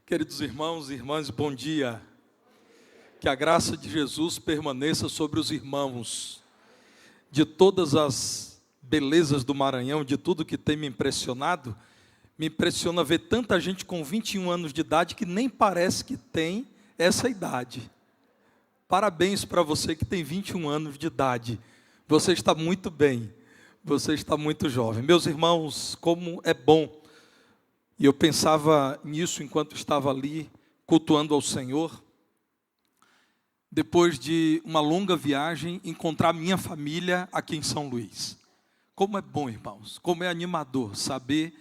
Queridos irmãos e irmãs, bom dia. Que a graça de Jesus permaneça sobre os irmãos. De todas as belezas do Maranhão, de tudo que tem me impressionado, me impressiona ver tanta gente com 21 anos de idade que nem parece que tem essa idade. Parabéns para você que tem 21 anos de idade. Você está muito bem, você está muito jovem. Meus irmãos, como é bom. E eu pensava nisso enquanto estava ali cultuando ao Senhor. Depois de uma longa viagem, encontrar minha família aqui em São Luís. Como é bom, irmãos, como é animador saber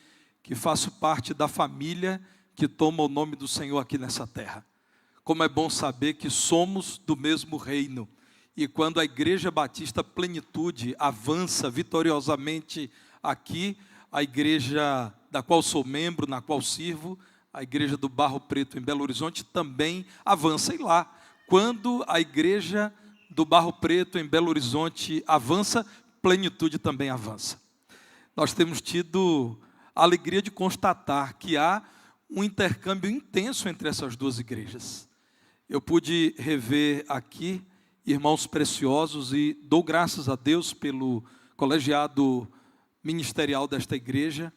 que faço parte da família que toma o nome do Senhor aqui nessa terra. Como é bom saber que somos do mesmo reino. E quando a Igreja Batista Plenitude avança vitoriosamente aqui, a igreja da qual sou membro, na qual sirvo, a igreja do Barro Preto em Belo Horizonte também avança. E lá, quando a igreja do Barro Preto em Belo Horizonte avança, Plenitude também avança. Nós temos tido a alegria de constatar que há um intercâmbio intenso entre essas duas igrejas. Eu pude rever aqui irmãos preciosos e dou graças a Deus pelo colegiado ministerial desta igreja,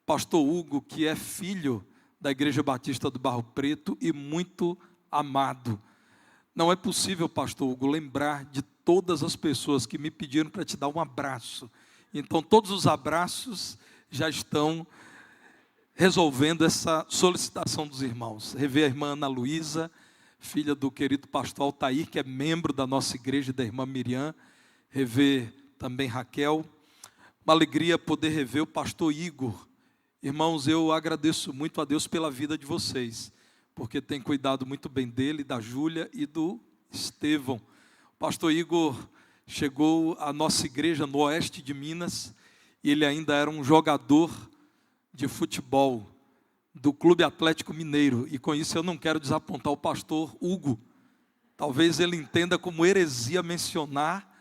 pastor Hugo, que é filho da Igreja Batista do Barro Preto e muito amado. Não é possível, pastor Hugo, lembrar de todas as pessoas que me pediram para te dar um abraço. Então, todos os abraços já estão resolvendo essa solicitação dos irmãos. Rever a irmã Ana Luísa, filha do querido pastor Altair, que é membro da nossa igreja, da irmã Miriam. Rever também Raquel. Uma alegria poder rever o pastor Igor. Irmãos, eu agradeço muito a Deus pela vida de vocês, porque tem cuidado muito bem dele, da Júlia e do Estevão. O pastor Igor chegou à nossa igreja no oeste de Minas, e ele ainda era um jogador de futebol do Clube Atlético Mineiro, e com isso eu não quero desapontar o pastor Hugo. Talvez ele entenda como heresia mencionar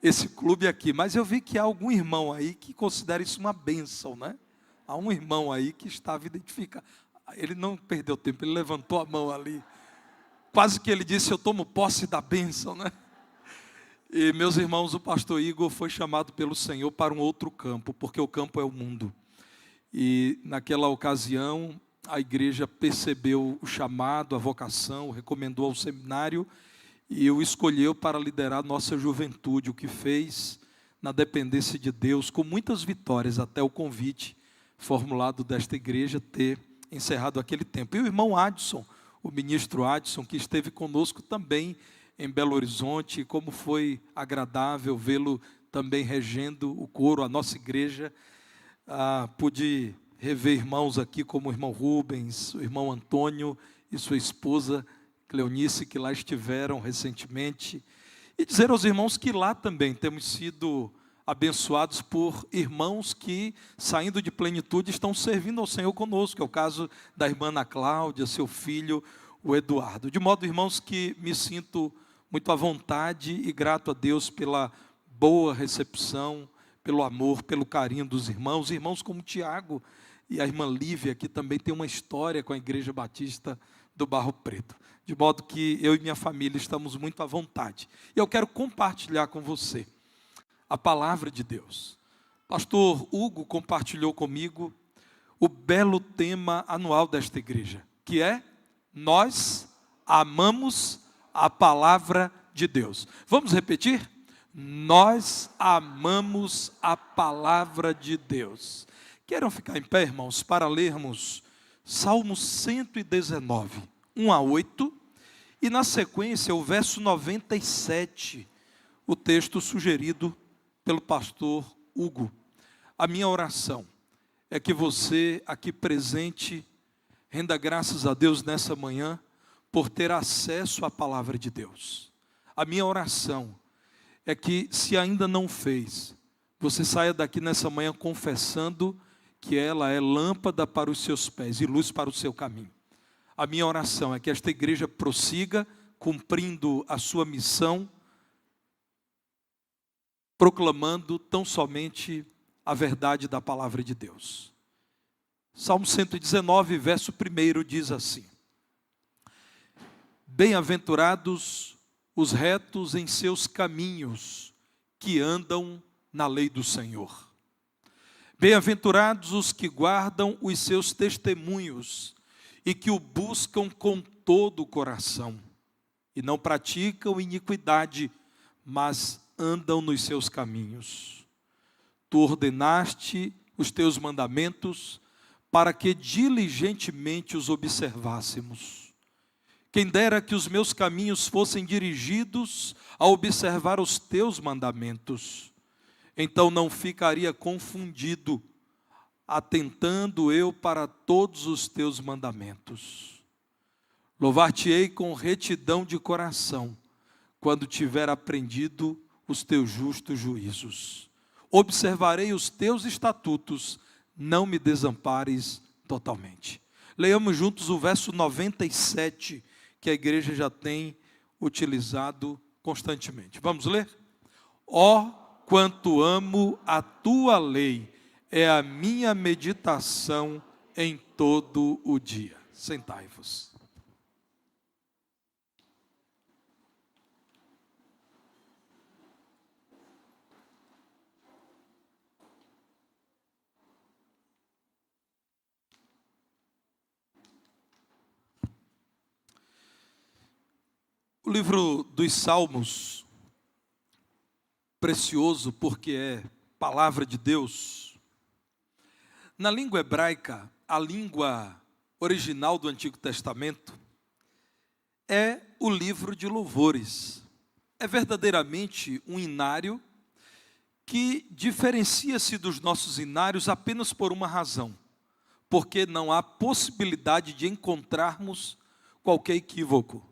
esse clube aqui, mas eu vi que há algum irmão aí que considera isso uma bênção, né? Há um irmão aí que estava identificado. Ele não perdeu tempo, ele levantou a mão ali. Quase que ele disse, eu tomo posse da bênção, né? E meus irmãos, o pastor Igor foi chamado pelo Senhor para um outro campo, porque o campo é o mundo. E naquela ocasião, a igreja percebeu o chamado, a vocação, recomendou ao seminário, e o escolheu para liderar nossa juventude, o que fez na dependência de Deus, com muitas vitórias, até o convite formulado desta igreja ter encerrado aquele tempo. E o irmão Adson, o ministro Adson, que esteve conosco também em Belo Horizonte, como foi agradável vê-lo também regendo o coro, a nossa igreja. Pude rever irmãos aqui como o irmão Rubens, o irmão Antônio e sua esposa Cleonice, que lá estiveram recentemente, e dizer aos irmãos que lá também temos sido abençoados por irmãos que, saindo de Plenitude, estão servindo ao Senhor conosco, é o caso da irmã Ana Cláudia, seu filho, o Eduardo. De modo, irmãos, que me sinto muito à vontade e grato a Deus pela boa recepção, pelo amor, pelo carinho dos irmãos, irmãos como Tiago e a irmã Lívia, que também tem uma história com a Igreja Batista do Barro Preto. De modo que eu e minha família estamos muito à vontade. E eu quero compartilhar com você a palavra de Deus. Pastor Hugo compartilhou comigo o belo tema anual desta igreja, que é: nós amamos a palavra de Deus. Vamos repetir? Nós amamos a palavra de Deus. Queiram ficar em pé, irmãos, para lermos Salmo 119, 1 a 8, e na sequência o verso 97, o texto sugerido pelo pastor Hugo. A minha oração é que você aqui presente renda graças a Deus nessa manhã por ter acesso à palavra de Deus. A minha oração é que, se ainda não fez, você saia daqui nessa manhã confessando que ela é lâmpada para os seus pés e luz para o seu caminho. A minha oração é que esta igreja prossiga cumprindo a sua missão, proclamando tão somente a verdade da palavra de Deus. Salmo 119, verso 1 diz assim: Bem-aventurados os retos em seus caminhos, que andam na lei do Senhor. Bem-aventurados os que guardam os seus testemunhos e que o buscam com todo o coração, e não praticam iniquidade, mas andam nos seus caminhos. Tu ordenaste os teus mandamentos para que diligentemente os observássemos. Quem dera que os meus caminhos fossem dirigidos a observar os teus mandamentos, então não ficaria confundido, atentando eu para todos os teus mandamentos. Louvar-te-ei com retidão de coração, quando tiver aprendido os teus justos juízos. Observarei os teus estatutos, não me desampares totalmente. Leiamos juntos o verso 97, que a igreja já tem utilizado constantemente. Vamos ler? Ó, quanto amo a tua lei, é a minha meditação em todo o dia. Sentai-vos. O livro dos Salmos, precioso porque é palavra de Deus. Na língua hebraica, a língua original do Antigo Testamento, é o livro de louvores. É verdadeiramente um inário que diferencia-se dos nossos inários apenas por uma razão, porque não há possibilidade de encontrarmos qualquer equívoco.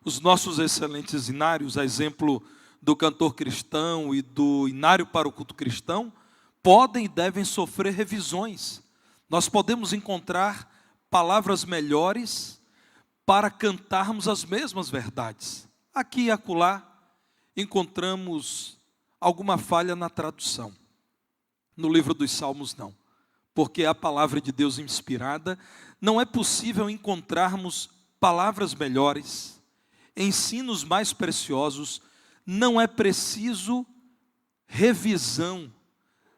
Os nossos excelentes inários, a exemplo do cantor cristão e do inário para o culto cristão, podem e devem sofrer revisões. Nós podemos encontrar palavras melhores para cantarmos as mesmas verdades. Aqui e acolá encontramos alguma falha na tradução. No livro dos Salmos não, porque a palavra de Deus inspirada, não é possível encontrarmos palavras melhores, ensinos mais preciosos, não é preciso revisão,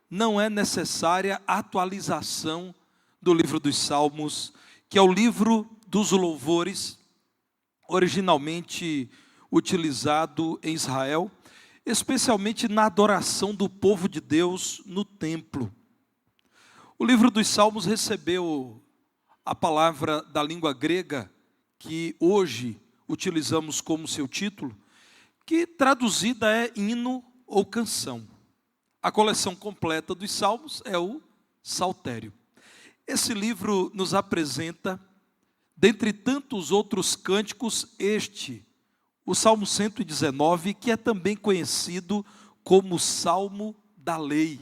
não é necessária atualização do livro dos Salmos, que é o livro dos louvores, originalmente utilizado em Israel, especialmente na adoração do povo de Deus no templo. O livro dos Salmos recebeu a palavra da língua grega, que hoje utilizamos como seu título, que traduzida é hino ou canção. A coleção completa dos Salmos é o Saltério. Esse livro nos apresenta, dentre tantos outros cânticos, o Salmo 119, que é também conhecido como Salmo da Lei.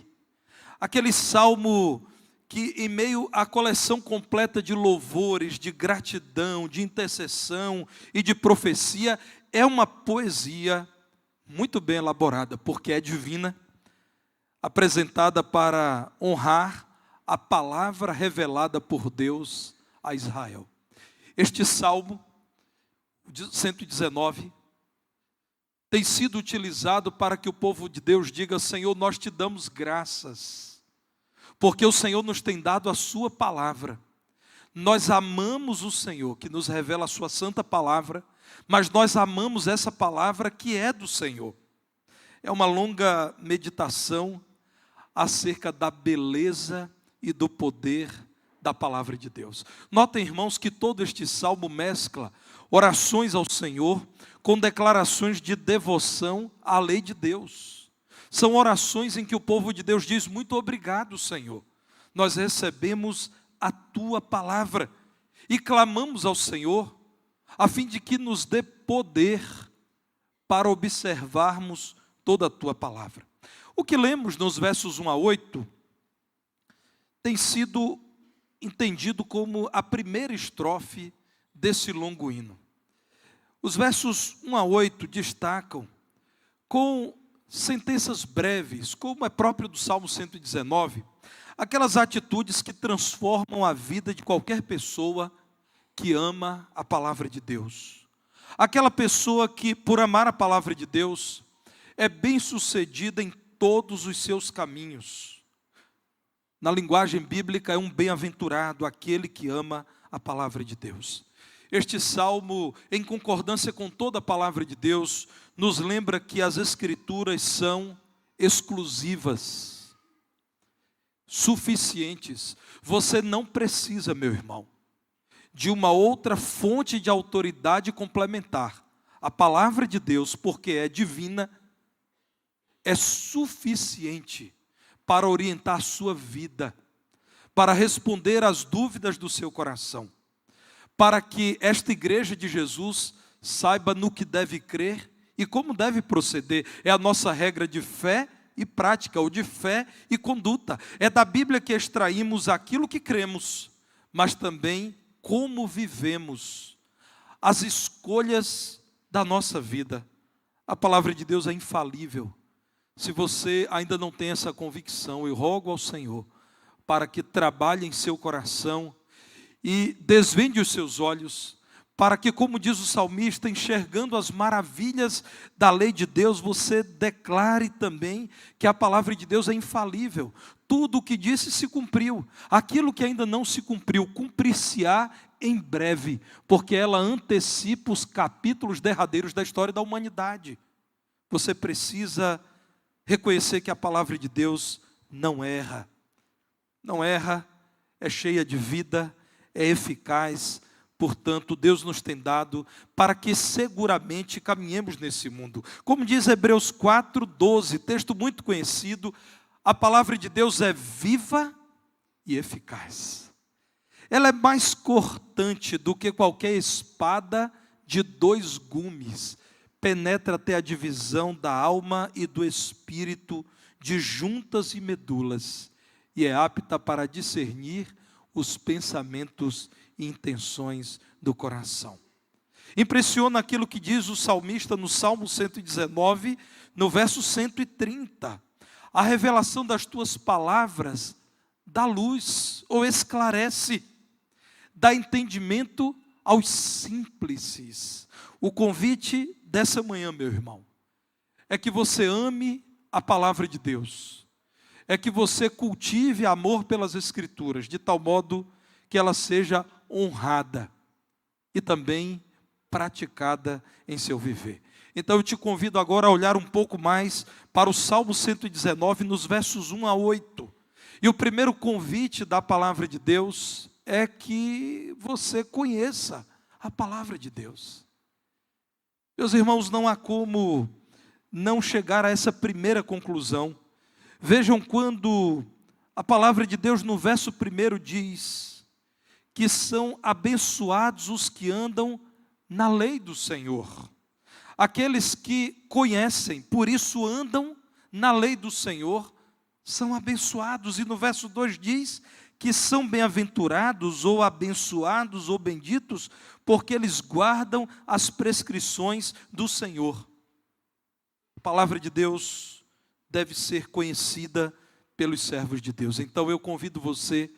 Aquele salmo que, em meio à coleção completa de louvores, de gratidão, de intercessão e de profecia, é uma poesia muito bem elaborada, porque é divina, apresentada para honrar a palavra revelada por Deus a Israel. Este Salmo 119 tem sido utilizado para que o povo de Deus diga: Senhor, nós te damos graças, porque o Senhor nos tem dado a sua palavra. Nós amamos o Senhor, que nos revela a sua santa palavra, mas nós amamos essa palavra que é do Senhor. É uma longa meditação acerca da beleza e do poder da palavra de Deus. Notem, irmãos, que todo este salmo mescla orações ao Senhor com declarações de devoção à lei de Deus. São orações em que o povo de Deus diz: muito obrigado, Senhor. Nós recebemos a tua palavra e clamamos ao Senhor a fim de que nos dê poder para observarmos toda a tua palavra. O que lemos nos versos 1 a 8 tem sido entendido como a primeira estrofe desse longo hino. Os versos 1 a 8 destacam, com sentenças breves, como é próprio do Salmo 119, aquelas atitudes que transformam a vida de qualquer pessoa que ama a palavra de Deus. Aquela pessoa que, por amar a palavra de Deus, é bem-sucedida em todos os seus caminhos. Na linguagem bíblica, é um bem-aventurado aquele que ama a palavra de Deus. Este salmo, em concordância com toda a palavra de Deus, nos lembra que as Escrituras são exclusivas, suficientes. Você não precisa, meu irmão, de uma outra fonte de autoridade complementar. A palavra de Deus, porque é divina, é suficiente para orientar a sua vida, para responder às dúvidas do seu coração, para que esta igreja de Jesus saiba no que deve crer e como deve proceder. É a nossa regra de fé e prática, ou de fé e conduta. É da Bíblia que extraímos aquilo que cremos, mas também como vivemos, as escolhas da nossa vida. A palavra de Deus é infalível. Se você ainda não tem essa convicção, eu rogo ao Senhor para que trabalhe em seu coração e desvende os seus olhos, para que, como diz o salmista, enxergando as maravilhas da lei de Deus, você declare também que a palavra de Deus é infalível. Tudo o que disse se cumpriu. Aquilo que ainda não se cumpriu, cumprir-se-á em breve, porque ela antecipa os capítulos derradeiros da história da humanidade. Você precisa reconhecer que a palavra de Deus não erra. Não erra, é cheia de vida, é eficaz. Portanto, Deus nos tem dado para que seguramente caminhemos nesse mundo. Como diz Hebreus 4:12, texto muito conhecido, a palavra de Deus é viva e eficaz. Ela é mais cortante do que qualquer espada de 2 gumes. Penetra até a divisão da alma e do espírito, de juntas e medulas, e é apta para discernir os pensamentos e intenções do coração. Impressiona aquilo que diz o salmista no Salmo 119, no verso 130. A revelação das tuas palavras dá luz ou esclarece, dá entendimento aos simples. O convite dessa manhã, meu irmão, é que você ame a palavra de Deus, é que você cultive amor pelas Escrituras, de tal modo que ela seja honrada e também praticada em seu viver. Então eu te convido agora a olhar um pouco mais para o Salmo 119, nos versos 1 a 8. E o primeiro convite da palavra de Deus é que você conheça a palavra de Deus. Meus irmãos, não há como não chegar a essa primeira conclusão. Vejam quando a palavra de Deus no verso 1 diz que são abençoados os que andam na lei do Senhor. Aqueles que conhecem, por isso andam na lei do Senhor, são abençoados. E no verso 2 diz que são bem-aventurados, ou abençoados, ou benditos, porque eles guardam as prescrições do Senhor. A palavra de Deus deve ser conhecida pelos servos de Deus. Então eu convido você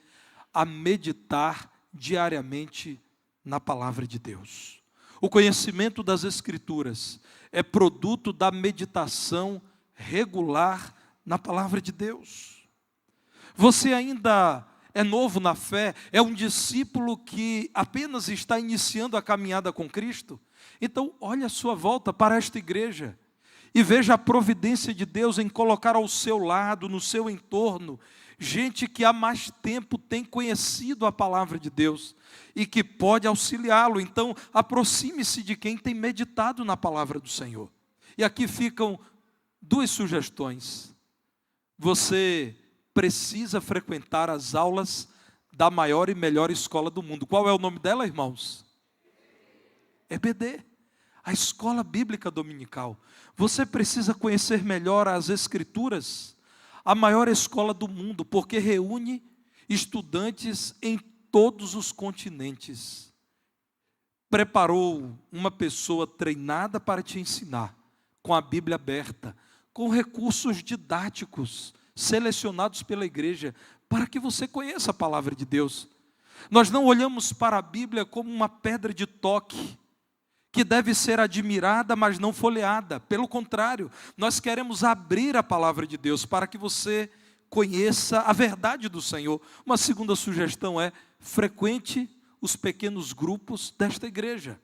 a meditar diariamente na palavra de Deus. O conhecimento das Escrituras é produto da meditação regular na palavra de Deus. Você ainda é novo na fé, é um discípulo que apenas está iniciando a caminhada com Cristo? Então olhe à sua volta para esta igreja e veja a providência de Deus em colocar ao seu lado, no seu entorno, gente que há mais tempo tem conhecido a palavra de Deus e que pode auxiliá-lo. Então aproxime-se de quem tem meditado na palavra do Senhor. E aqui ficam 2 sugestões. Você precisa frequentar as aulas da maior e melhor escola do mundo. Qual é o nome dela, irmãos? EBD, a Escola Bíblica Dominical. Você precisa conhecer melhor as Escrituras, a maior escola do mundo, porque reúne estudantes em todos os continentes. Preparou uma pessoa treinada para te ensinar, com a Bíblia aberta, com recursos didáticos, selecionados pela igreja, para que você conheça a palavra de Deus. Nós não olhamos para a Bíblia como uma pedra de toque, que deve ser admirada, mas não folheada. Pelo contrário, nós queremos abrir a palavra de Deus para que você conheça a verdade do Senhor. Uma segunda sugestão é: frequente os pequenos grupos desta igreja.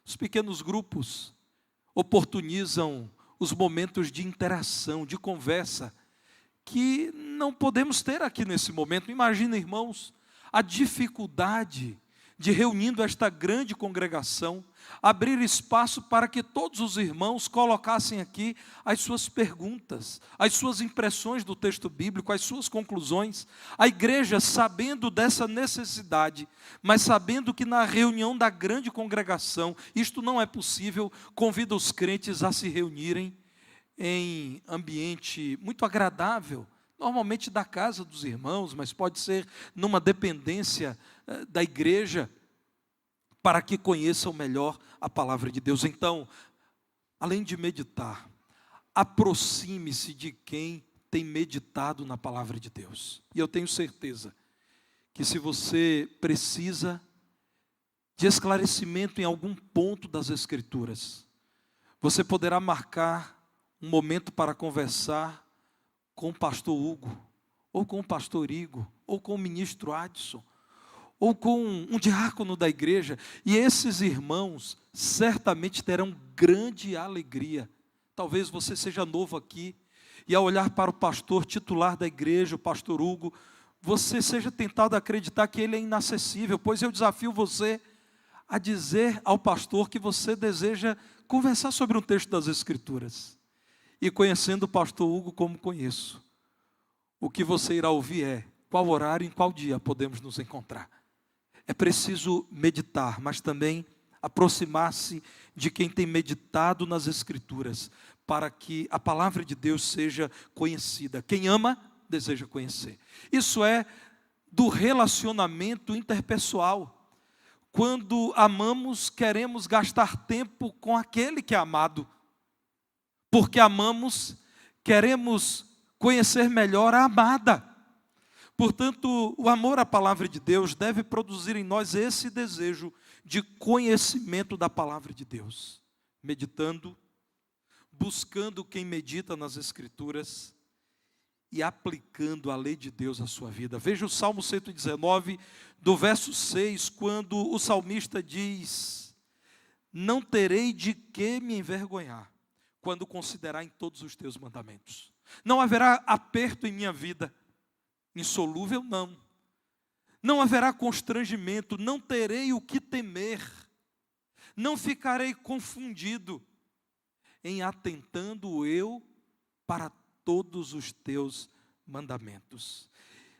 Os pequenos grupos oportunizam os momentos de interação, de conversa, que não podemos ter aqui nesse momento. Imagina, irmãos, a dificuldade de, reunindo esta grande congregação, abrir espaço para que todos os irmãos colocassem aqui as suas perguntas, as suas impressões do texto bíblico, as suas conclusões. A igreja, sabendo dessa necessidade, mas sabendo que na reunião da grande congregação isto não é possível, convida os crentes a se reunirem em ambiente muito agradável, normalmente da casa dos irmãos, mas pode ser numa dependência da igreja, para que conheçam melhor a palavra de Deus. Então, além de meditar, aproxime-se de quem tem meditado na palavra de Deus. E eu tenho certeza que se você precisa de esclarecimento em algum ponto das Escrituras, você poderá marcar um momento para conversar com o pastor Hugo, ou com o pastor Igor, ou com o ministro Adson, ou com um diácono da igreja, e esses irmãos certamente terão grande alegria. Talvez você seja novo aqui, e ao olhar para o pastor titular da igreja, o pastor Hugo, você seja tentado a acreditar que ele é inacessível, pois eu desafio você a dizer ao pastor que você deseja conversar sobre um texto das Escrituras. E conhecendo o pastor Hugo como conheço, o que você irá ouvir é: qual horário, em qual dia podemos nos encontrar? É preciso meditar, mas também aproximar-se de quem tem meditado nas Escrituras, para que a palavra de Deus seja conhecida. Quem ama, deseja conhecer. Isso é do relacionamento interpessoal. Quando amamos, queremos gastar tempo com aquele que é amado. Porque amamos, queremos conhecer melhor a amada. Portanto, o amor à palavra de Deus deve produzir em nós esse desejo de conhecimento da palavra de Deus. Meditando, buscando quem medita nas Escrituras e aplicando a lei de Deus à sua vida. Veja o Salmo 119, do verso 6, quando o salmista diz: não terei de que me envergonhar, quando considerar em todos os teus mandamentos. Não haverá aperto em minha vida, insolúvel não. Não haverá constrangimento, não terei o que temer, não ficarei confundido, em atentando eu para todos os teus mandamentos.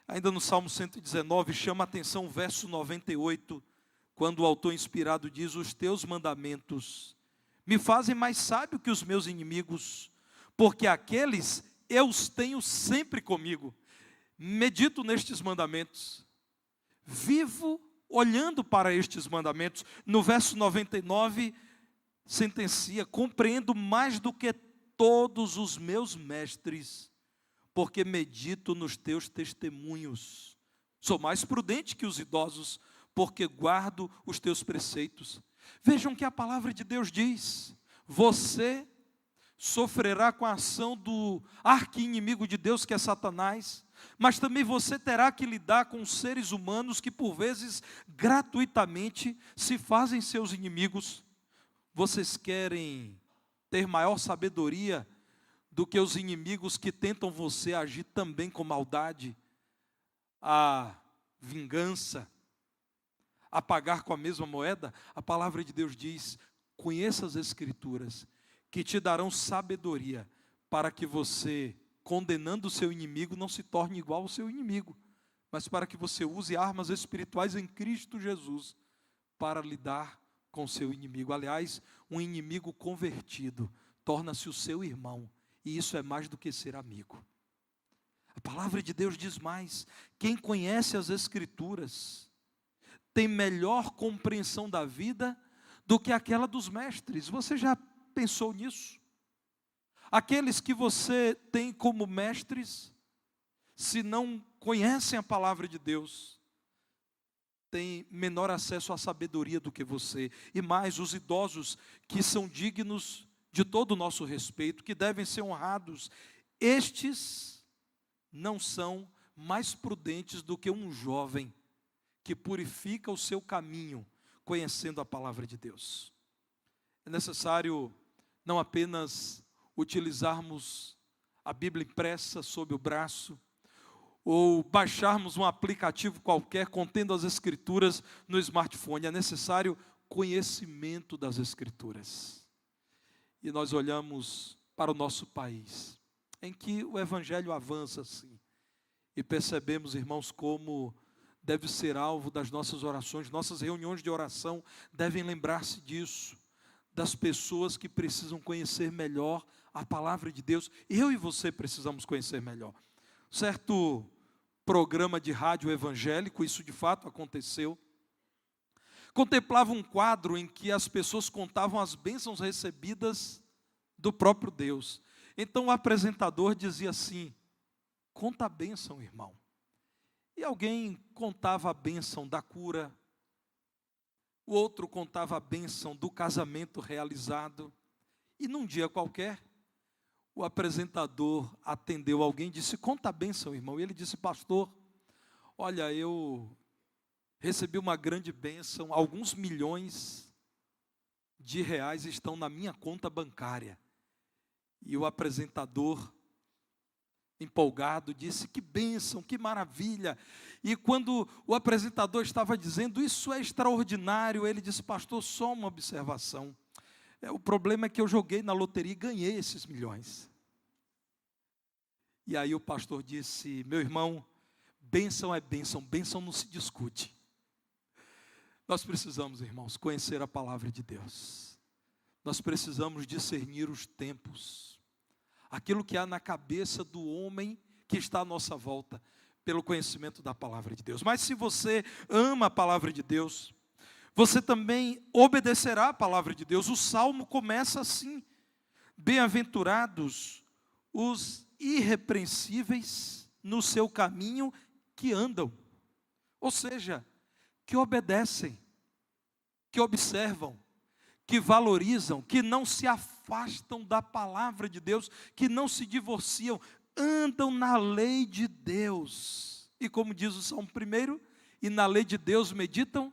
Ainda no Salmo 119, chama a atenção o verso 98, quando o autor inspirado diz: os teus mandamentos me fazem mais sábio que os meus inimigos, porque aqueles eu os tenho sempre comigo. Medito nestes mandamentos, vivo olhando para estes mandamentos. No verso 99, sentencia: compreendo mais do que todos os meus mestres, porque medito nos teus testemunhos. Sou mais prudente que os idosos, porque guardo os teus preceitos. Vejam que a palavra de Deus diz: você sofrerá com a ação do arqui-inimigo de Deus, que é Satanás, mas também você terá que lidar com seres humanos que por vezes gratuitamente se fazem seus inimigos. Vocês querem ter maior sabedoria do que os inimigos que tentam você agir também com maldade, a vingança, a pagar com a mesma moeda? A palavra de Deus diz: conheça as Escrituras, que te darão sabedoria, para que você, condenando o seu inimigo, não se torne igual ao seu inimigo, mas para que você use armas espirituais em Cristo Jesus, para lidar com o seu inimigo. Aliás, um inimigo convertido torna-se o seu irmão, e isso é mais do que ser amigo. A palavra de Deus diz mais: quem conhece as Escrituras tem melhor compreensão da vida do que aquela dos mestres. Você já pensou nisso? Aqueles que você tem como mestres, se não conhecem a palavra de Deus, têm menor acesso à sabedoria do que você. E mais, os idosos que são dignos de todo o nosso respeito, que devem ser honrados, estes não são mais prudentes do que um jovem que purifica o seu caminho, conhecendo a palavra de Deus. É necessário não apenas utilizarmos a Bíblia impressa sob o braço, ou baixarmos um aplicativo qualquer contendo as Escrituras no smartphone. É necessário conhecimento das Escrituras. E nós olhamos para o nosso país, em que o Evangelho avança assim, e percebemos, irmãos, como deve ser alvo das nossas orações. Nossas reuniões de oração devem lembrar-se disso, das pessoas que precisam conhecer melhor a palavra de Deus. Eu e você precisamos conhecer melhor. Certo programa de rádio evangélico, isso de fato aconteceu, contemplava um quadro em que as pessoas contavam as bênçãos recebidas do próprio Deus. Então o apresentador dizia assim: conta a bênção, irmão. E alguém contava a bênção da cura, o outro contava a bênção do casamento realizado. E num dia qualquer, o apresentador atendeu alguém e disse: conta a bênção, irmão. E ele disse: pastor, olha, eu recebi uma grande bênção, alguns milhões de reais estão na minha conta bancária. E o apresentador, empolgado, disse: que bênção, que maravilha. E quando o apresentador estava dizendo: isso é extraordinário, ele disse: pastor, só uma observação. O problema é que eu joguei na loteria e ganhei esses milhões. E aí o pastor disse: meu irmão, bênção é bênção, bênção não se discute. Nós precisamos, irmãos, conhecer a palavra de Deus. Nós precisamos discernir os tempos, aquilo que há na cabeça do homem que está à nossa volta, pelo conhecimento da palavra de Deus. Mas se você ama a palavra de Deus, você também obedecerá a palavra de Deus. O Salmo começa assim: bem-aventurados os irrepreensíveis no seu caminho que andam. Ou seja, que obedecem, que observam, que valorizam, que não se afastam da palavra de Deus, que não se divorciam, andam na lei de Deus. E como diz o Salmo 1, e na lei de Deus meditam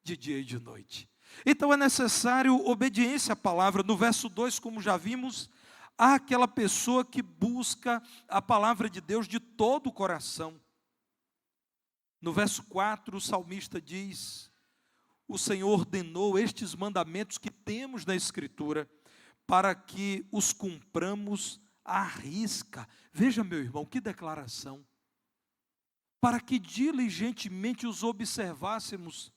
de dia e de noite. Então é necessário obediência à palavra. No verso 2, como já vimos, há aquela pessoa que busca a palavra de Deus de todo o coração. No verso 4, o salmista diz: o Senhor ordenou estes mandamentos que temos na Escritura, para que os cumpramos à risca. Veja, meu irmão, que declaração. Para que diligentemente os observássemos,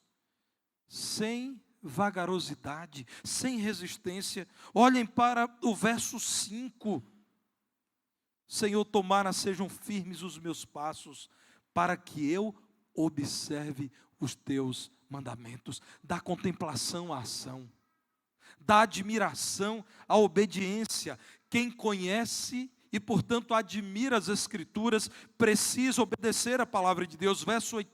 sem vagarosidade, sem resistência. Olhem para o verso 5. Senhor, tomara sejam firmes os meus passos, para que eu observe os teus mandamentos. Da contemplação à ação, da admiração à obediência. Quem conhece e, portanto, admira as Escrituras, precisa obedecer a palavra de Deus. Verso 8,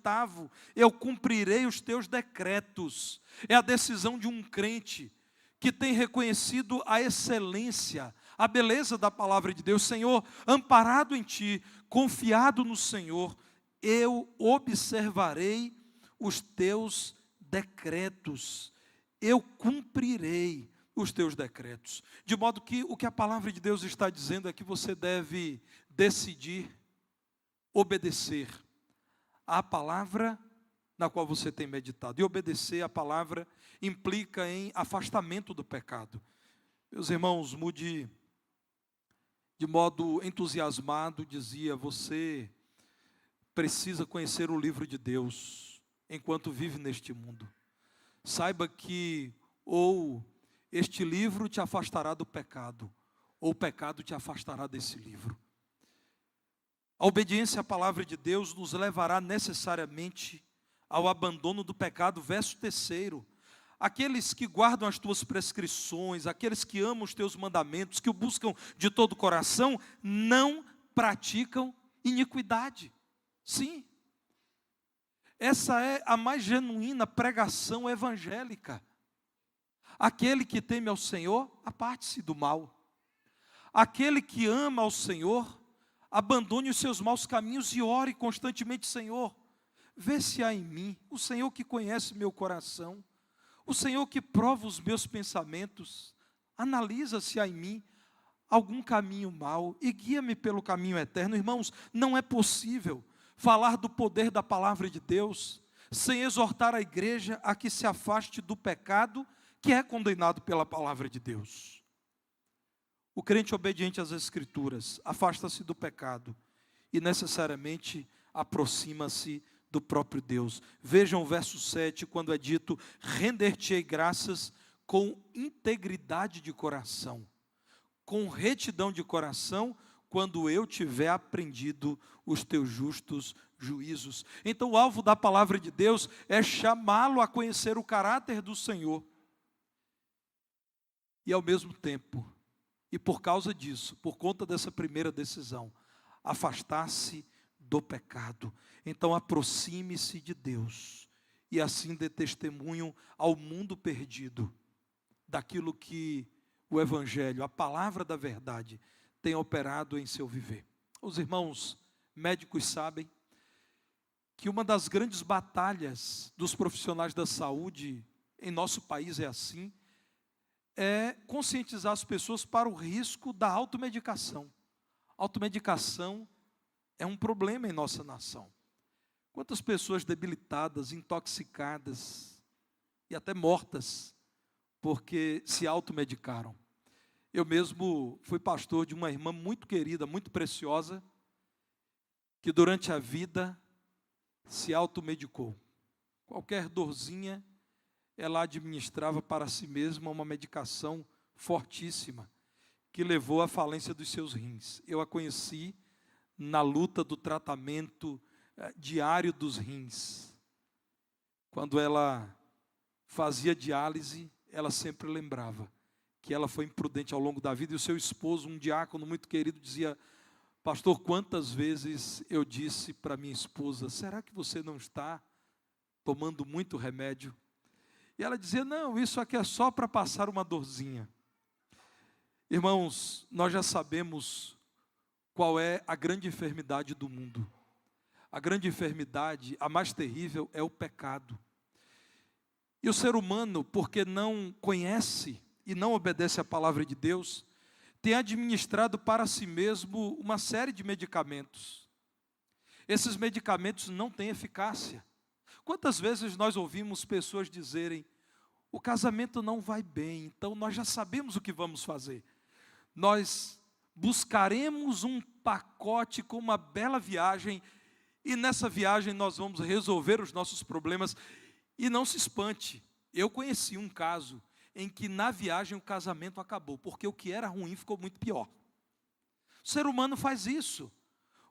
eu cumprirei os teus decretos. É a decisão de um crente que tem reconhecido a excelência, a beleza da palavra de Deus. Senhor, amparado em Ti, confiado no Senhor, eu observarei os teus decretos, eu cumprirei os teus decretos. De modo que o que a palavra de Deus está dizendo é que você deve decidir obedecer à palavra na qual você tem meditado. E obedecer à palavra implica em afastamento do pecado. Meus irmãos, Moody, de modo entusiasmado, dizia: você precisa conhecer o livro de Deus enquanto vive neste mundo. Saiba que ou este livro te afastará do pecado, ou o pecado te afastará desse livro. A obediência à palavra de Deus nos levará necessariamente ao abandono do pecado. Verso 3, aqueles que guardam as tuas prescrições, aqueles que amam os teus mandamentos, que o buscam de todo o coração, não praticam iniquidade. Sim, Essa é a mais genuína pregação evangélica. Aquele que teme ao Senhor, aparte-se do mal. Aquele que ama ao Senhor, abandone os seus maus caminhos e ore constantemente: Senhor, vê se há em mim, o Senhor que conhece meu coração, o Senhor que prova os meus pensamentos, analisa se há em mim algum caminho mau e guia-me pelo caminho eterno. Irmãos, não é possível falar do poder da palavra de Deus sem exortar a igreja a que se afaste do pecado que é condenado pela palavra de Deus. O crente obediente às Escrituras afasta-se do pecado e necessariamente aproxima-se do próprio Deus. Vejam o verso 7, quando é dito: render-te-ei graças com integridade de coração, com retidão de coração, quando eu tiver aprendido os teus justos juízos. Então o alvo da palavra de Deus é chamá-lo a conhecer o caráter do Senhor. E ao mesmo tempo, e por causa disso, por conta dessa primeira decisão, afastar-se do pecado. Então aproxime-se de Deus e assim dê testemunho ao mundo perdido daquilo que o Evangelho, a palavra da verdade, tem operado em seu viver. Os irmãos médicos sabem que uma das grandes batalhas dos profissionais da saúde em nosso país é conscientizar as pessoas para o risco da automedicação. Automedicação é um problema em nossa nação. Quantas pessoas debilitadas, intoxicadas e até mortas porque se automedicaram. Eu mesmo fui pastor de uma irmã muito querida, muito preciosa, que durante a vida se automedicou. Qualquer dorzinha, ela administrava para si mesma uma medicação fortíssima, que levou à falência dos seus rins. Eu a conheci na luta do tratamento diário dos rins. Quando ela fazia diálise, ela sempre lembrava que ela foi imprudente ao longo da vida, e o seu esposo, um diácono muito querido, dizia: pastor, quantas vezes eu disse para minha esposa: será que você não está tomando muito remédio? E ela dizia: não, isso aqui é só para passar uma dorzinha. Irmãos, nós já sabemos qual é a grande enfermidade do mundo. A grande enfermidade, a mais terrível, é o pecado. E o ser humano, porque não conhece e não obedece à palavra de Deus, tem administrado para si mesmo uma série de medicamentos. Esses medicamentos não têm eficácia. Quantas vezes nós ouvimos pessoas dizerem: o casamento não vai bem, então nós já sabemos o que vamos fazer. Nós buscaremos um pacote com uma bela viagem, e nessa viagem nós vamos resolver os nossos problemas. E não se espante, eu conheci um caso em que na viagem o casamento acabou, porque o que era ruim ficou muito pior. O ser humano faz isso.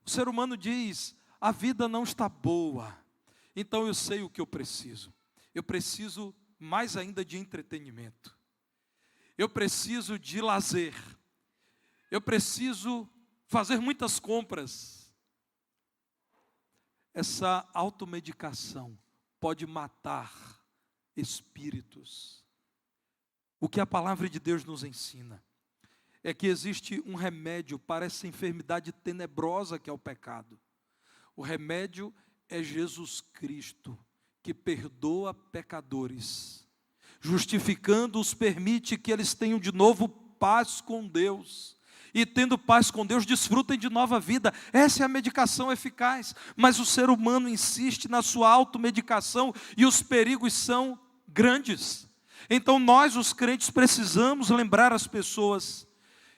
O ser humano diz: a vida não está boa, então eu sei o que eu preciso. Eu preciso mais ainda de entretenimento. Eu preciso de lazer. Eu preciso fazer muitas compras. Essa automedicação pode matar espíritos. O que a palavra de Deus nos ensina é que existe um remédio para essa enfermidade tenebrosa que é o pecado. O remédio é Jesus Cristo, que perdoa pecadores, justificando-os, permite que eles tenham de novo paz com Deus, e tendo paz com Deus, desfrutem de nova vida. Essa é a medicação eficaz, mas o ser humano insiste na sua automedicação, e os perigos são grandes. Então nós, os crentes, precisamos lembrar as pessoas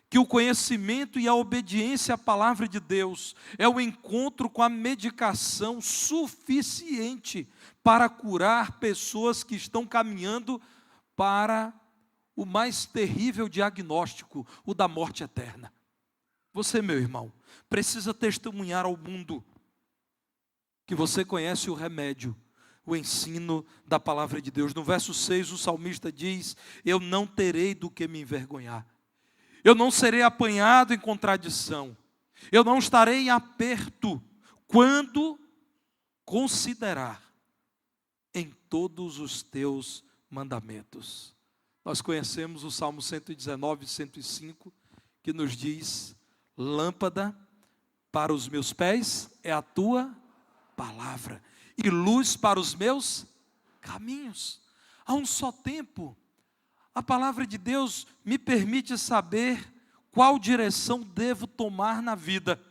que o conhecimento e a obediência à palavra de Deus é o encontro com a medicação suficiente para curar pessoas que estão caminhando para o mais terrível diagnóstico, o da morte eterna. Você, meu irmão, precisa testemunhar ao mundo que você conhece o remédio, o ensino da palavra de Deus. No verso 6, o salmista diz: eu não terei do que me envergonhar. Eu não serei apanhado em contradição. Eu não estarei em aperto quando considerar em todos os teus mandamentos. Nós conhecemos o Salmo 119, 105, que nos diz: lâmpada para os meus pés é a tua palavra, e luz para os meus caminhos. A um só tempo, a palavra de Deus me permite saber qual direção devo tomar na vida,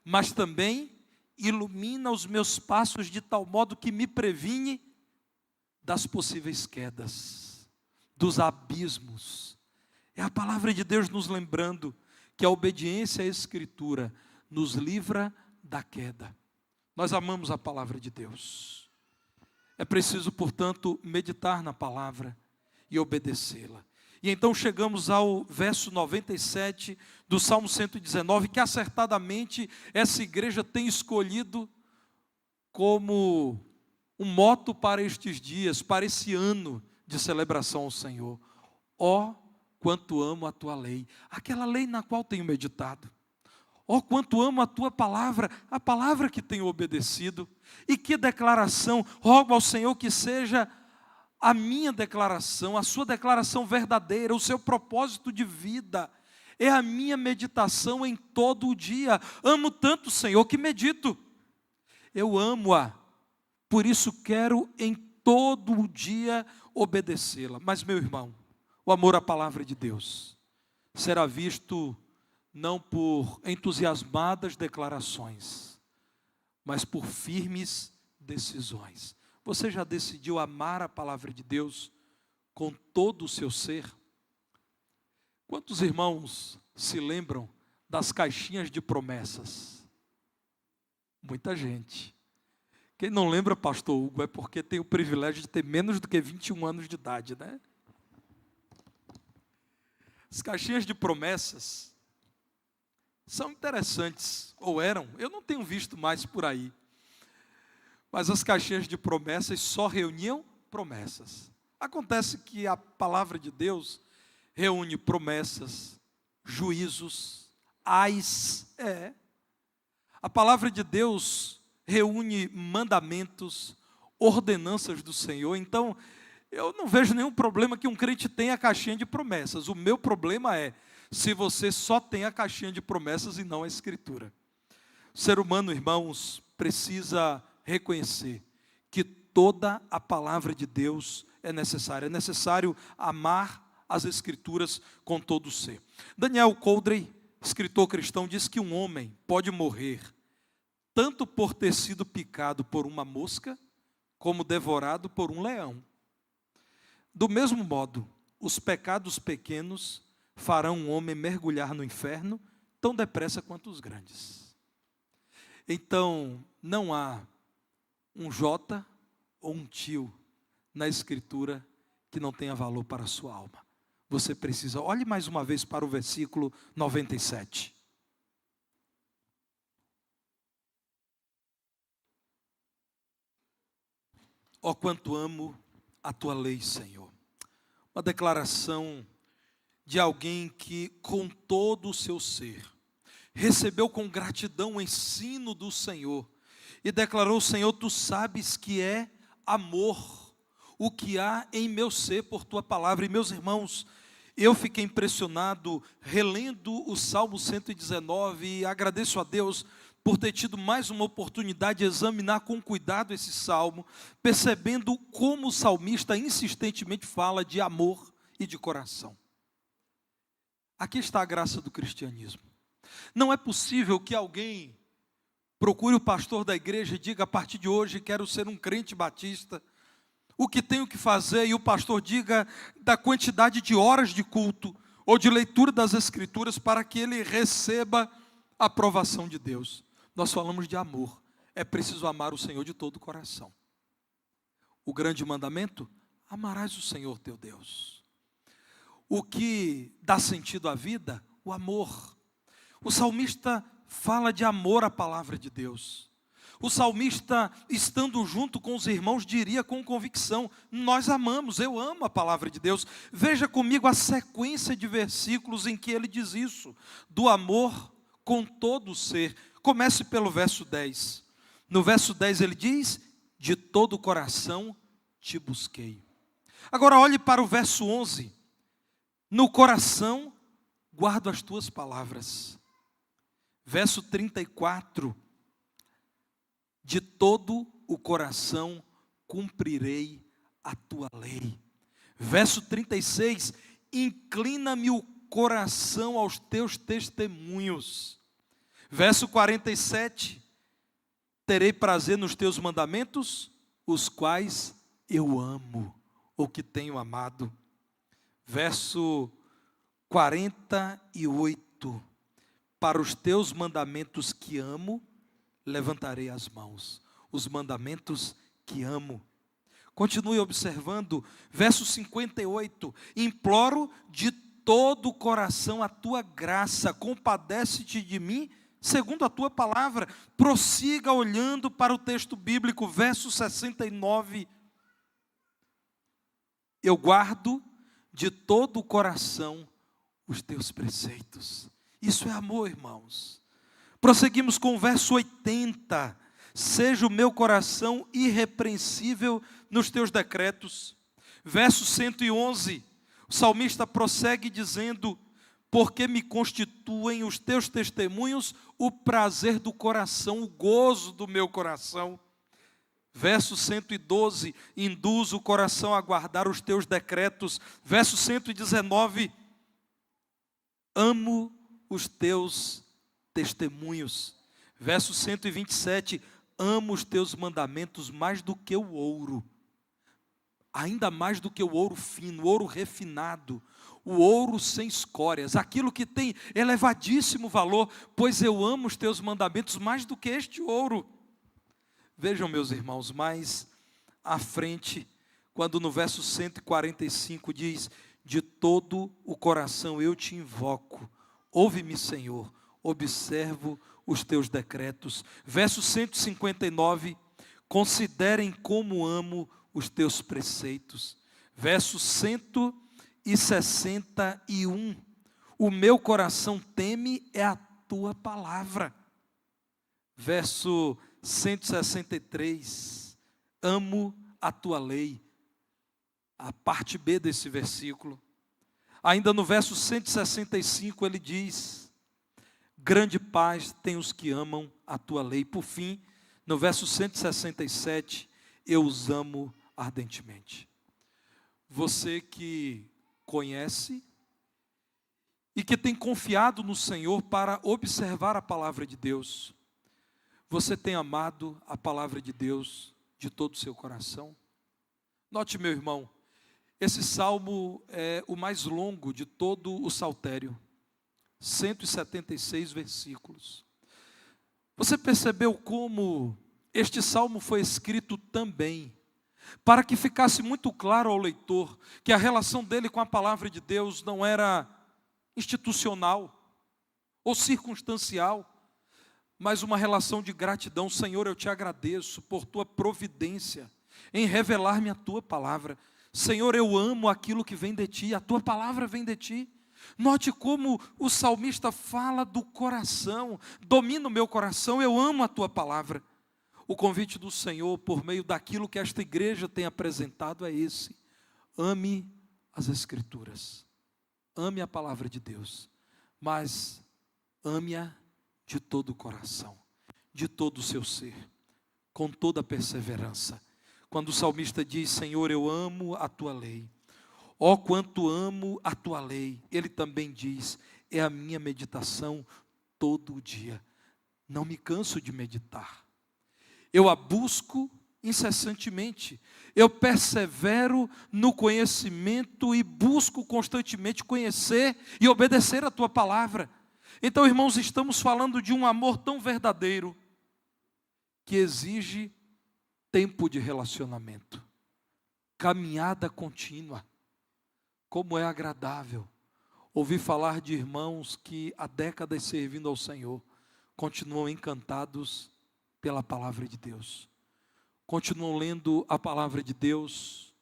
mas também ilumina os meus passos de tal modo que me previne das possíveis quedas, dos abismos. É a palavra de Deus nos lembrando que a obediência à Escritura nos livra da queda. Nós amamos a palavra de Deus. É preciso, portanto, meditar na palavra e obedecê-la. E então chegamos ao verso 97 do Salmo 119, que acertadamente essa igreja tem escolhido como um moto para estes dias, para esse ano de celebração ao Senhor. Ó, quanto amo a tua lei, aquela lei na qual tenho meditado. Ó, quanto amo a tua palavra, a palavra que tenho obedecido. E que declaração, rogo ao Senhor que seja a minha declaração, a sua declaração verdadeira, o seu propósito de vida, é a minha meditação em todo o dia. Amo tanto o Senhor que medito. Eu amo-a, por isso quero em todo o dia obedecê-la. Mas, meu irmão, o amor à palavra de Deus será visto não por entusiasmadas declarações, mas por firmes decisões. Você já decidiu amar a palavra de Deus com todo o seu ser? Quantos irmãos se lembram das caixinhas de promessas? Muita gente. Quem não lembra, pastor Hugo, é porque tem o privilégio de ter menos do que 21 anos de idade, né? As caixinhas de promessas são interessantes, ou eram, eu não tenho visto mais por aí. Mas as caixinhas de promessas só reuniam promessas. Acontece que a palavra de Deus reúne promessas, juízos, ais. A palavra de Deus reúne mandamentos, ordenanças do Senhor. Então, eu não vejo nenhum problema que um crente tenha a caixinha de promessas. O meu problema é se você só tem a caixinha de promessas e não a Escritura. O ser humano, irmãos, precisa reconhecer que toda a palavra de Deus é necessária. É necessário amar as Escrituras com todo o ser. Daniel Coldray, escritor cristão, diz que um homem pode morrer tanto por ter sido picado por uma mosca, como devorado por um leão. Do mesmo modo, os pecados pequenos farão um homem mergulhar no inferno tão depressa quanto os grandes. Então, não há um J ou um tio na Escritura que não tenha valor para a sua alma. Você precisa, olhe mais uma vez para o versículo 97. Ó, quanto amo a tua lei, Senhor. Uma declaração de alguém que, com todo o seu ser, recebeu com gratidão o ensino do Senhor e declarou: Senhor, tu sabes que é amor o que há em meu ser por tua palavra. E, meus irmãos, eu fiquei impressionado relendo o Salmo 119 e agradeço a Deus por ter tido mais uma oportunidade de examinar com cuidado esse salmo, percebendo como o salmista insistentemente fala de amor e de coração. Aqui está a graça do cristianismo. Não é possível que alguém procure o pastor da igreja e diga: a partir de hoje quero ser um crente batista, o que tenho que fazer, e o pastor diga da quantidade de horas de culto ou de leitura das Escrituras para que ele receba a aprovação de Deus. Nós falamos de amor. É preciso amar o Senhor de todo o coração. O grande mandamento: amarás o Senhor teu Deus. O que dá sentido à vida? O amor. O salmista fala de amor à palavra de Deus. O salmista, estando junto com os irmãos, diria com convicção: nós amamos, eu amo a palavra de Deus. Veja comigo a sequência de versículos em que ele diz isso, do amor com todo o ser. Comece pelo verso 10. No verso 10 ele diz: de todo o coração te busquei. Agora olhe para o verso 11. No coração guardo as tuas palavras. Verso 34. De todo o coração cumprirei a tua lei. Verso 36. Inclina-me o coração aos teus testemunhos. Verso 47. Terei prazer nos teus mandamentos, os quais eu amo, ou que tenho amado. Verso 48. Para os teus mandamentos que amo, levantarei as mãos. Os mandamentos que amo. Continue observando, verso 58. Imploro de todo o coração a tua graça, compadece-te de mim, segundo a tua palavra. Prossiga olhando para o texto bíblico, verso 69. Eu guardo de todo o coração os teus preceitos. Isso é amor, irmãos. Prosseguimos com o verso 80. Seja o meu coração irrepreensível nos teus decretos. Verso 111. O salmista prossegue dizendo: porque me constituem os teus testemunhos o prazer do coração, o gozo do meu coração. Verso 112, induz o coração a guardar os teus decretos. Verso 119, amo os teus testemunhos. Verso 127, amo os teus mandamentos mais do que o ouro. Ainda mais do que o ouro fino, o ouro refinado, o ouro sem escórias, aquilo que tem elevadíssimo valor, pois eu amo os teus mandamentos mais do que este ouro. Vejam, meus irmãos, mais à frente, quando no verso 145 diz: de todo o coração eu te invoco, ouve-me, Senhor, observo os teus decretos. Verso 159, considerem como amo os teus preceitos. Verso 161, o meu coração teme é a tua palavra. Verso 163, amo a tua lei. A parte B desse versículo. Ainda no verso 165 ele diz: grande paz tem os que amam a tua lei. Por fim, no verso 167, eu os amo ardentemente. Você que conhece e que tem confiado no Senhor para observar a palavra de Deus, você tem amado a palavra de Deus de todo o seu coração? Note, meu irmão, esse salmo é o mais longo de todo o saltério, 176 versículos. Você percebeu como este salmo foi escrito também para que ficasse muito claro ao leitor que a relação dele com a palavra de Deus não era institucional ou circunstancial, mas uma relação de gratidão. Senhor, eu te agradeço por tua providência em revelar-me a tua palavra. Senhor, eu amo aquilo que vem de ti, a tua palavra vem de ti. Note como o salmista fala do coração: domina o meu coração, eu amo a tua palavra. O convite do Senhor, por meio daquilo que esta igreja tem apresentado, é esse: ame as Escrituras, ame a palavra de Deus, mas ame-a de todo o coração, de todo o seu ser, com toda a perseverança. Quando o salmista diz: Senhor, eu amo a tua lei, ó quanto amo a tua lei, ele também diz: é a minha meditação todo o dia. Não me canso de meditar, eu a busco incessantemente, eu persevero no conhecimento e busco constantemente conhecer e obedecer a tua palavra. Então, irmãos, estamos falando de um amor tão verdadeiro que exige tempo de relacionamento, caminhada contínua. Como é agradável ouvir falar de irmãos que há décadas servindo ao Senhor continuam encantados pela palavra de Deus, continuam lendo a palavra de Deus,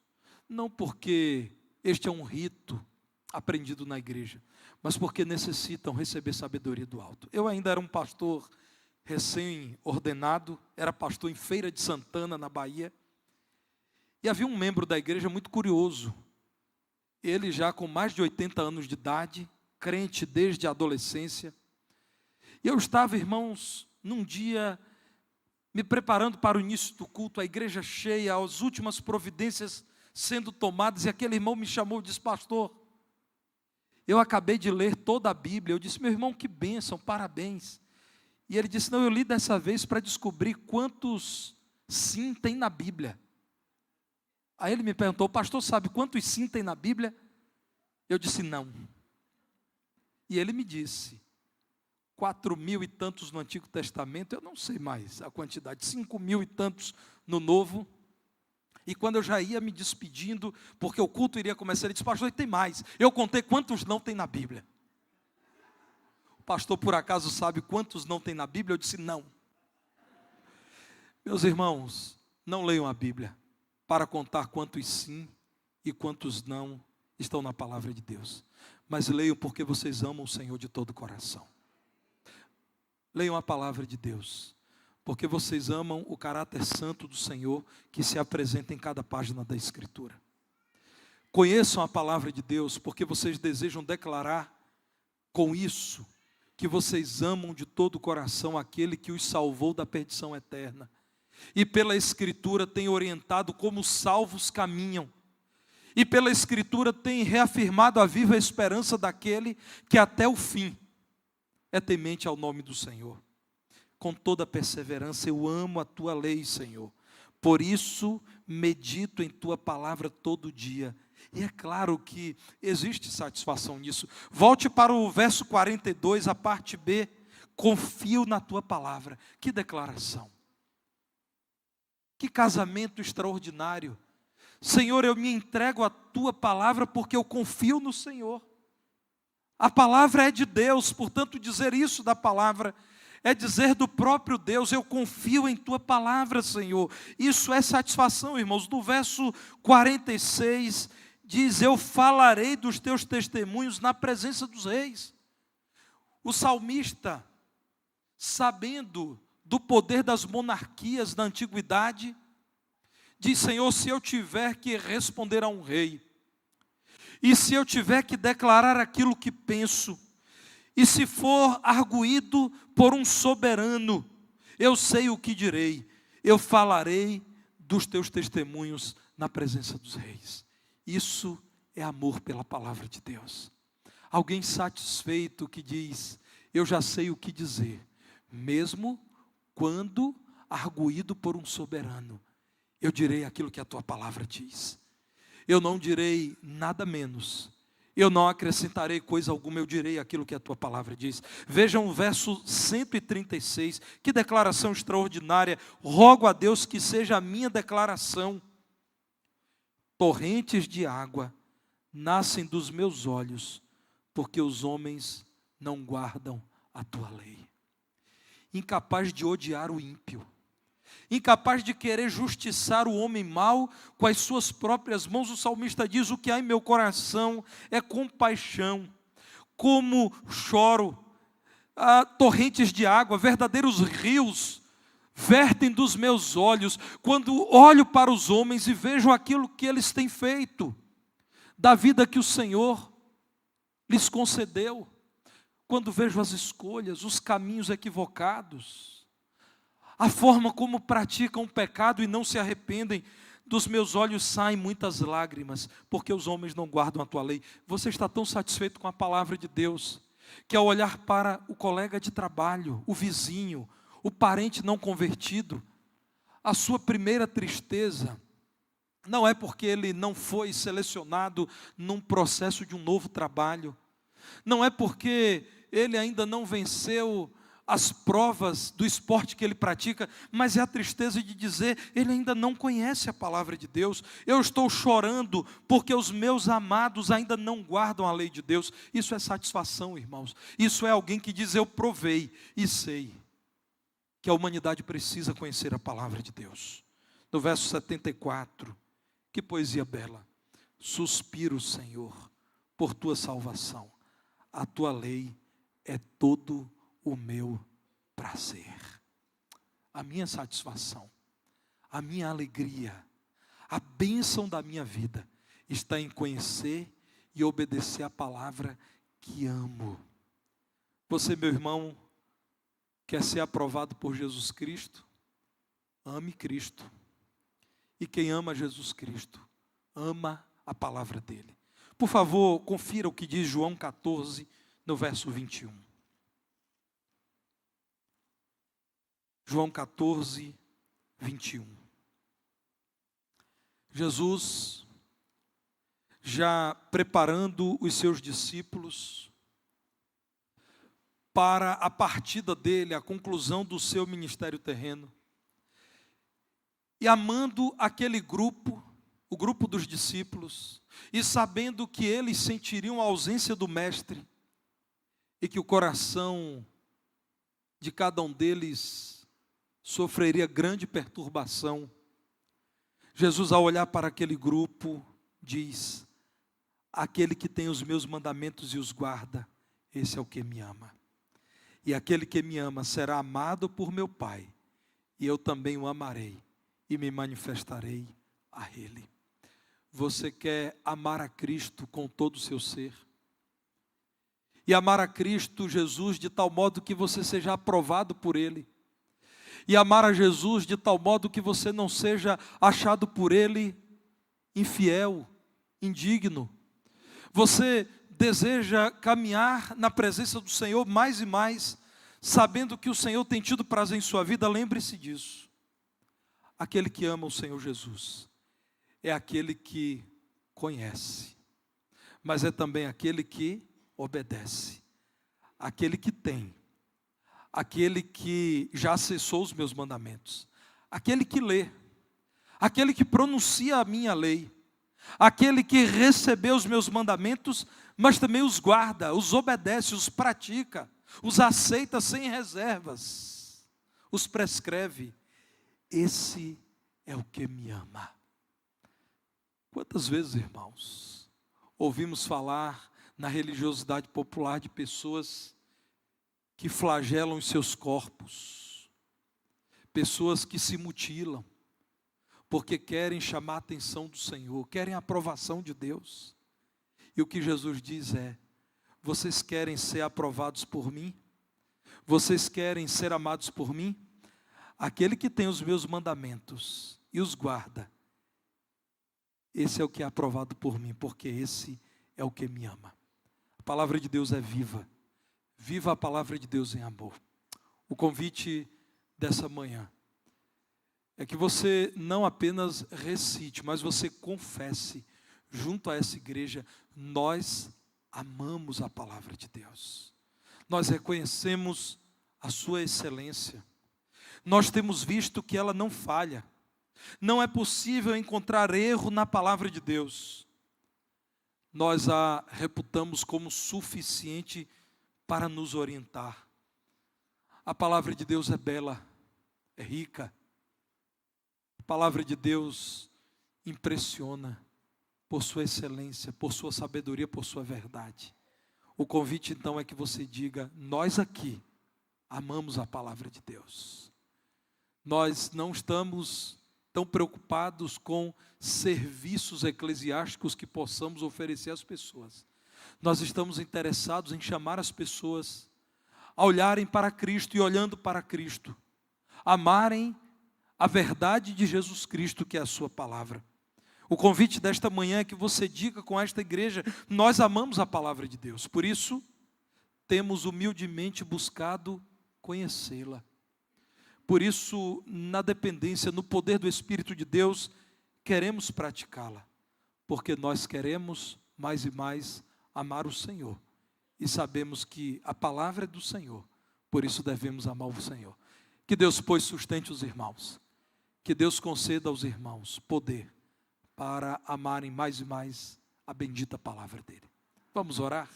não porque este é um rito aprendido na igreja, mas porque necessitam receber sabedoria do alto. Eu ainda era um pastor recém-ordenado, era pastor em Feira de Santana, na Bahia, E havia um membro da igreja muito curioso. Ele já com mais de 80 anos de idade, crente desde a adolescência. E eu estava, irmãos, num dia, me preparando para o início do culto, a igreja cheia, as últimas providências sendo tomadas, e aquele irmão me chamou e disse: pastor, eu acabei de ler toda a Bíblia. Eu disse: meu irmão, que bênção, parabéns. E ele disse: não, eu li dessa vez para descobrir quantos sim tem na Bíblia. Aí ele me perguntou: pastor, sabe quantos sim tem na Bíblia? Eu disse: não. E ele me disse: 4.000 e tantos no Antigo Testamento, eu não sei mais a quantidade, 5.000 e tantos no Novo. E quando eu já ia me despedindo, porque o culto iria começar, ele disse: pastor, tem mais. Eu contei quantos não tem na Bíblia. O pastor, por acaso, sabe quantos não tem na Bíblia? Eu disse: não. Meus irmãos, não leiam a Bíblia para contar quantos sim e quantos não estão na palavra de Deus. Mas leiam porque vocês amam o Senhor de todo o coração. Leiam a palavra de Deus, porque vocês amam o caráter santo do Senhor que se apresenta em cada página da Escritura. Conheçam a palavra de Deus, porque vocês desejam declarar com isso que vocês amam de todo o coração aquele que os salvou da perdição eterna. E pela Escritura tem orientado como os salvos caminham. E pela Escritura tem reafirmado a viva esperança daquele que até o fim é temente ao nome do Senhor. Com toda perseverança eu amo a tua lei, Senhor. Por isso medito em tua palavra todo dia. E é claro que existe satisfação nisso. Volte para o verso 42, a parte B. Confio na tua palavra. Que declaração. Que casamento extraordinário. Senhor, eu me entrego à tua palavra porque eu confio no Senhor. A palavra é de Deus, portanto dizer isso da palavra é dizer do próprio Deus: eu confio em tua palavra, Senhor. Isso é satisfação, irmãos. No verso 46 diz: eu falarei dos teus testemunhos na presença dos reis. O salmista, sabendo do poder das monarquias da antiguidade, diz: Senhor, se eu tiver que responder a um rei, e se eu tiver que declarar aquilo que penso, e se for arguído por um soberano, eu sei o que direi, eu falarei dos teus testemunhos na presença dos reis. Isso é amor pela palavra de Deus. Alguém satisfeito que diz: eu já sei o que dizer, mesmo quando arguído por um soberano, eu direi aquilo que a tua palavra diz. Eu não direi nada menos, eu não acrescentarei coisa alguma, eu direi aquilo que a tua palavra diz. Vejam o verso 136, que declaração extraordinária. Rogo a Deus que seja a minha declaração. Torrentes de água nascem dos meus olhos, porque os homens não guardam a tua lei. Incapaz de odiar o ímpio, incapaz de querer justiçar o homem mau com as suas próprias mãos, o salmista diz: o que há em meu coração é compaixão, como choro, torrentes de água, verdadeiros rios, vertem dos meus olhos, quando olho para os homens e vejo aquilo que eles têm feito, da vida que o Senhor lhes concedeu, quando vejo as escolhas, os caminhos equivocados, a forma como praticam o pecado e não se arrependem, dos meus olhos saem muitas lágrimas, porque os homens não guardam a tua lei. Você está tão satisfeito com a palavra de Deus, que ao olhar para o colega de trabalho, o vizinho, o parente não convertido, a sua primeira tristeza não é porque ele não foi selecionado num processo de um novo trabalho, não é porque ele ainda não venceu as provas do esporte que ele pratica, mas é a tristeza de dizer: ele ainda não conhece a palavra de Deus. Eu estou chorando porque os meus amados ainda não guardam a lei de Deus. Isso é satisfação, irmãos. Isso é alguém que diz: eu provei e sei que a humanidade precisa conhecer a palavra de Deus. No verso 74, que poesia bela. Suspiro, Senhor, por tua salvação. A tua lei é todo o meu prazer. A minha satisfação, a minha alegria, A bênção da minha vida está em conhecer e obedecer a palavra que amo. Você, meu irmão, quer ser aprovado por Jesus Cristo? Ame Cristo. E quem ama Jesus Cristo, ama a palavra dele. Por favor, confira o que diz João 14, no verso 21. João 14, 21. Jesus, já preparando os seus discípulos para a partida dele, a conclusão do seu ministério terreno, e amando aquele grupo, o grupo dos discípulos, e sabendo que eles sentiriam a ausência do mestre, e que o coração de cada um deles sofreria grande perturbação, Jesus, ao olhar para aquele grupo, diz: aquele que tem os meus mandamentos e os guarda, esse é o que me ama. E aquele que me ama será amado por meu Pai, e eu também o amarei, e me manifestarei a Ele. Você quer amar a Cristo com todo o seu ser? E amar a Cristo Jesus de tal modo que você seja aprovado por Ele. E amar a Jesus de tal modo que você não seja achado por Ele infiel, indigno. Você deseja caminhar na presença do Senhor mais e mais, sabendo que o Senhor tem tido prazer em sua vida. Lembre-se disso. Aquele que ama o Senhor Jesus é aquele que conhece, mas é também aquele que obedece, aquele que tem, aquele que já acessou os meus mandamentos, aquele que lê, aquele que pronuncia a minha lei, aquele que recebeu os meus mandamentos, mas também os guarda, os obedece, os pratica, os aceita sem reservas, os prescreve. Esse é o que me ama. Quantas vezes, irmãos, ouvimos falar na religiosidade popular de pessoas que flagelam os seus corpos, pessoas que se mutilam, porque querem chamar a atenção do Senhor, querem a aprovação de Deus. E o que Jesus diz é: vocês querem ser aprovados por mim? Vocês querem ser amados por mim? Aquele que tem os meus mandamentos e os guarda, esse é o que é aprovado por mim, porque esse é o que me ama. A palavra de Deus é viva. Viva a palavra de Deus em amor. O convite dessa manhã é que você não apenas recite, mas você confesse junto a essa igreja: nós amamos a palavra de Deus. Nós reconhecemos a sua excelência. Nós temos visto que ela não falha. Não é possível encontrar erro na palavra de Deus. Nós a reputamos como suficiente para nos orientar. A palavra de Deus é bela, é rica. A palavra de Deus impressiona por sua excelência, por sua sabedoria, por sua verdade. O convite então é que você diga: nós aqui amamos a palavra de Deus. Nós não estamos tão preocupados com serviços eclesiásticos que possamos oferecer às pessoas. Nós estamos interessados em chamar as pessoas a olharem para Cristo e, olhando para Cristo, amarem a verdade de Jesus Cristo, que é a sua palavra. O convite desta manhã é que você diga com esta igreja: nós amamos a palavra de Deus, por isso temos humildemente buscado conhecê-la. Por isso, na dependência, no poder do Espírito de Deus, queremos praticá-la, porque nós queremos mais e mais amar o Senhor, e sabemos que a palavra é do Senhor, por isso devemos amar o Senhor. Que Deus, pois, sustente os irmãos, que Deus conceda aos irmãos poder para amarem mais e mais a bendita palavra dEle. Vamos orar?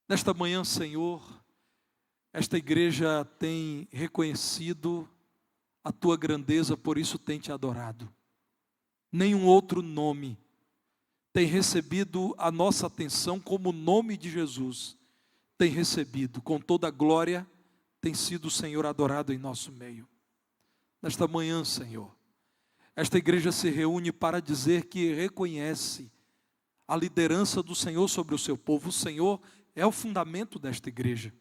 Nesta manhã, Senhor, esta igreja tem reconhecido a Tua grandeza, por isso tem Te adorado. Nenhum outro nome tem recebido a nossa atenção como o nome de Jesus tem recebido. Com toda a glória tem sido o Senhor adorado em nosso meio. Nesta manhã, Senhor, Esta igreja se reúne para dizer que reconhece a liderança do Senhor sobre o seu povo. O Senhor é o fundamento desta igreja,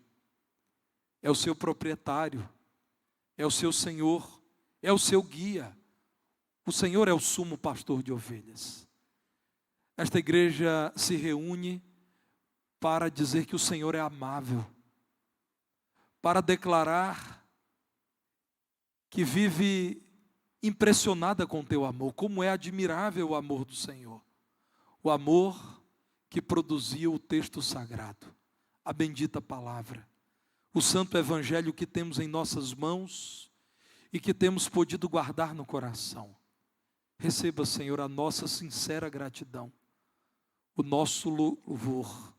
é o seu proprietário, é o seu Senhor, é o seu guia. O Senhor é o sumo pastor de ovelhas. Esta igreja se reúne para dizer que o Senhor é amável, para declarar que vive impressionada com teu amor, como é admirável o amor do Senhor. O amor que produziu o texto sagrado, a bendita palavra, o santo evangelho que temos em nossas mãos e que temos podido guardar no coração. Receba, Senhor, a nossa sincera gratidão, o nosso louvor,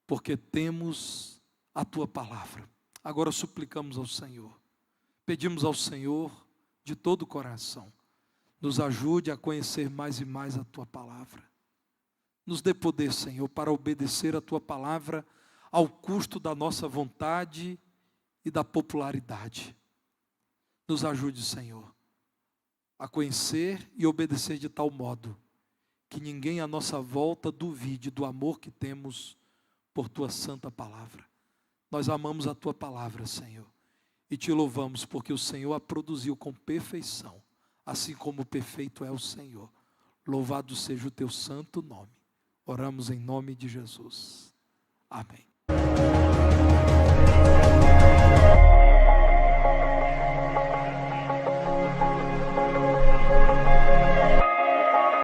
porque temos a tua palavra. Agora suplicamos ao Senhor, pedimos ao Senhor de todo o coração, nos ajude a conhecer mais e mais a tua palavra. Nos dê poder, Senhor, para obedecer a tua palavra ao custo da nossa vontade e da popularidade. Nos ajude, Senhor, a conhecer e obedecer de tal modo que ninguém à nossa volta duvide do amor que temos por tua santa palavra. Nós amamos a tua palavra, Senhor, e te louvamos porque o Senhor a produziu com perfeição, assim como perfeito é o Senhor. Louvado seja o teu santo nome. Oramos em nome de Jesus. Amém.